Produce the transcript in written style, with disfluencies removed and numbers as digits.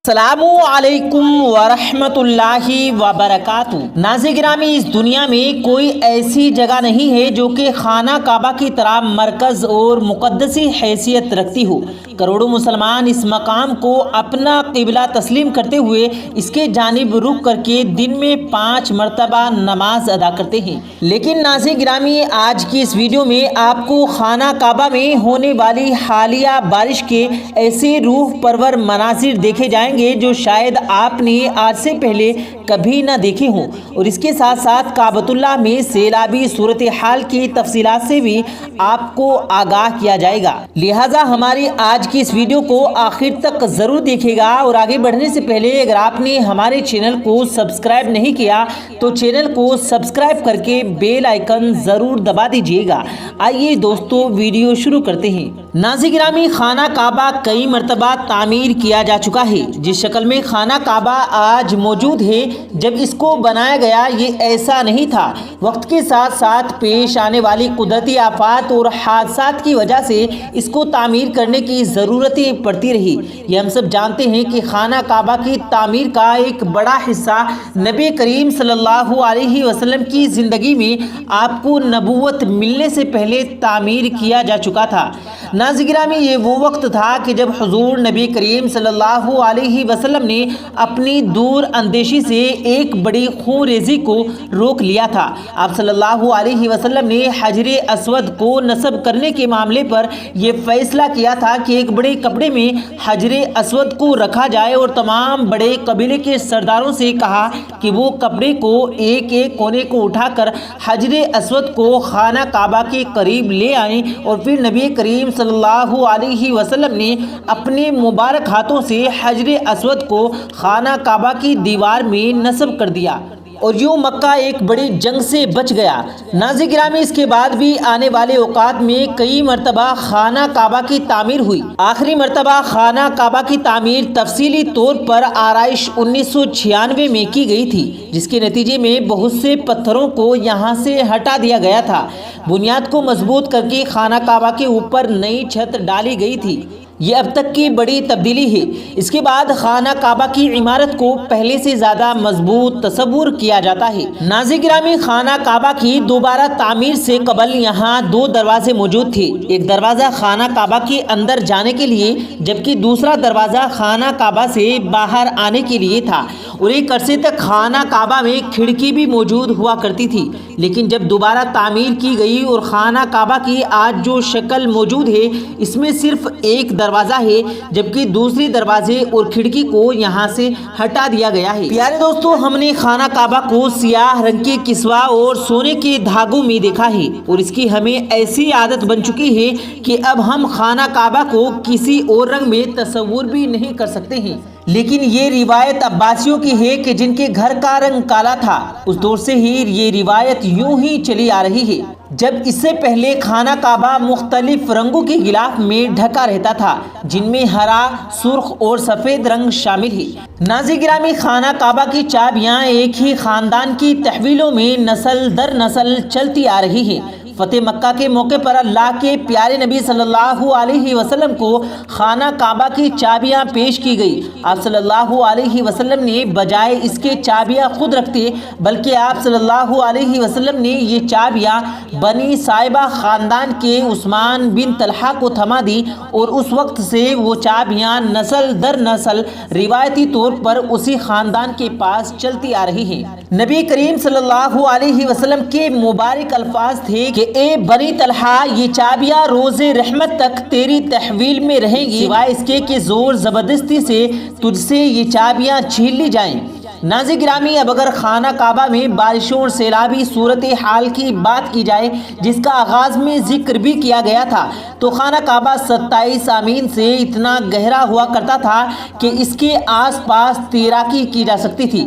السلام علیکم ورحمۃ اللہ وبرکاتہ۔ ناظرین گرامی، اس دنیا میں کوئی ایسی جگہ نہیں ہے جو کہ خانہ کعبہ کی طرح مرکز اور مقدسی حیثیت رکھتی ہو۔ کروڑوں مسلمان اس مقام کو اپنا قبلہ تسلیم کرتے ہوئے اس کے جانب رخ کر کے دن میں 5 مرتبہ نماز ادا کرتے ہیں۔ لیکن ناظرین گرامی، آج کی اس ویڈیو میں آپ کو خانہ کعبہ میں ہونے والی حالیہ بارش کے ایسے روح پرور مناظر دیکھے جائیں گے جو شاید آپ نے آج سے پہلے کبھی نہ دیکھے ہوں، اور اس کے ساتھ ساتھ کعبۃ اللہ میں سیلابی صورتحال کی تفصیلات سے بھی آپ کو آگاہ کیا جائے گا۔ لہٰذا ہماری آج کی اس ویڈیو کو آخر تک ضرور دیکھے گا، اور آگے بڑھنے سے پہلے اگر آپ نے ہمارے چینل کو سبسکرائب نہیں کیا تو چینل کو سبسکرائب کر کے بیل آئیکن ضرور دبا دیجیے گا۔ آئیے دوستو، ویڈیو شروع کرتے ہیں۔ ناظرین گرامی، خانہ کعبہ کئی مرتبہ تعمیر کیا جا چکا ہے۔ جس شکل میں خانہ کعبہ آج موجود ہے، جب اس کو بنایا گیا یہ ایسا نہیں تھا۔ وقت کے ساتھ ساتھ پیش آنے والی قدرتی آفات اور حادثات کی وجہ سے اس کو تعمیر کرنے کی ضرورتیں پڑتی رہی۔ یہ ہم سب جانتے ہیں کہ خانہ کعبہ کی تعمیر کا ایک بڑا حصہ نبی کریم صلی اللہ علیہ وسلم کی زندگی میں آپ کو نبوت ملنے سے پہلے تعمیر کیا جا چکا تھا۔ ناظرین گرامی، یہ وہ وقت تھا کہ جب حضور نبی کریم صلی اللہ علیہ وسلم نے اپنی دور اندیشی سے ایک بڑی خون ریزی کو روک لیا تھا۔ آپ صلی اللہ علیہ وسلم نے حجر اسود کو نصب کرنے کے معاملے پر یہ فیصلہ کیا تھا کہ ایک بڑے کپڑے میں حجر اسود کو رکھا جائے، اور تمام بڑے قبیلے کے سرداروں سے کہا کہ وہ کپڑے کو ایک ایک کونے کو اٹھا کر حجر اسود کو خانہ کعبہ کے قریب لے آئیں، اور پھر نبی کریم صلی اللہ علیہ وسلم نے اپنے مبارک ہاتھوں سے حجر اسود کو خانہ کعبہ کی دیوار میں نصب کر دیا، اور یوں مکہ ایک بڑی جنگ سے بچ گیا۔ ناظرین گرامی، اس کے بعد بھی آنے والے اوقات میں کئی مرتبہ خانہ کعبہ کی تعمیر ہوئی۔ آخری مرتبہ خانہ کعبہ کی تعمیر تفصیلی طور پر آرائش 1996 میں کی گئی تھی، جس کے نتیجے میں بہت سے پتھروں کو یہاں سے ہٹا دیا گیا تھا۔ بنیاد کو مضبوط کر کے خانہ کعبہ کے اوپر نئی چھت ڈالی گئی تھی۔ یہ اب تک کی بڑی تبدیلی ہے۔ اس کے بعد خانہ کعبہ کی عمارت کو پہلے سے زیادہ مضبوط تصور کیا جاتا ہے۔ ناظرین گرامی، خانہ کعبہ کی دوبارہ تعمیر سے قبل یہاں 2 دروازے موجود تھے۔ ایک دروازہ خانہ کعبہ کے اندر جانے کے لیے، جبکہ دوسرا دروازہ خانہ کعبہ سے باہر آنے کے لیے تھا، اور ایک عرصے تک خانہ کعبہ میں کھڑکی بھی موجود ہوا کرتی تھی۔ لیکن جب دوبارہ تعمیر کی گئی اور خانہ کعبہ کی آج جو شکل موجود ہے، اس میں صرف ایک دروازہ ہے، جبکہ دوسری دروازے اور کھڑکی کو یہاں سے ہٹا دیا گیا ہے۔ پیارے دوستو، ہم نے خانہ کعبہ کو سیاہ رنگ کے کسوہ اور سونے کے دھاگوں میں دیکھا ہے، اور اس کی ہمیں ایسی عادت بن چکی ہے کہ اب ہم خانہ کعبہ کو کسی اور رنگ میں تصور بھی نہیں کر سکتے ہیں۔ لیکن یہ روایت عباسیوں کی ہے کہ جن کے گھر کا رنگ کالا تھا، اس دور سے ہی یہ روایت یوں ہی چلی آ رہی ہے، جب اس سے پہلے خانہ کعبہ مختلف رنگوں کے غلاف میں ڈھکا رہتا تھا، جن میں ہرا، سرخ اور سفید رنگ شامل ہے۔ ناظرین گرامی، خانہ کعبہ کی چابیاں ایک ہی خاندان کی تحویلوں میں نسل در نسل چلتی آ رہی ہیں۔ فتح مکہ کے موقع پر اللہ کے پیارے نبی صلی اللہ علیہ وسلم کو خانہ کعبہ کی چابیاں پیش کی گئی۔ آپ صلی اللہ علیہ وسلم نے بجائے اس کے چابیاں خود رکھتے، بلکہ آپ صلی اللہ علیہ وسلم نے یہ چابیاں بنی صائبہ خاندان کے عثمان بن طلحہ کو تھما دی، اور اس وقت سے وہ چابیاں نسل در نسل روایتی طور پر اسی خاندان کے پاس چلتی آ رہی ہیں۔ نبی کریم صلی اللہ علیہ وسلم کے مبارک الفاظ تھے کہ اے بنی طلحہ، یہ چابیاں روز رحمت تک تیری تحویل میں رہیں گی، سوائے اس کے کہ زور زبردستی سے تجھ سے یہ چابیاں چھین لی جائیں۔ ناظرین گرامی، اب اگر خانہ کعبہ میں بارشوں اور سیلابی صورتحال کی بات کی جائے، جس کا آغاز میں ذکر بھی کیا گیا تھا، تو خانہ کعبہ 27 آمین سے اتنا گہرا ہوا کرتا تھا کہ اس کے آس پاس تیراکی کی جا سکتی تھی۔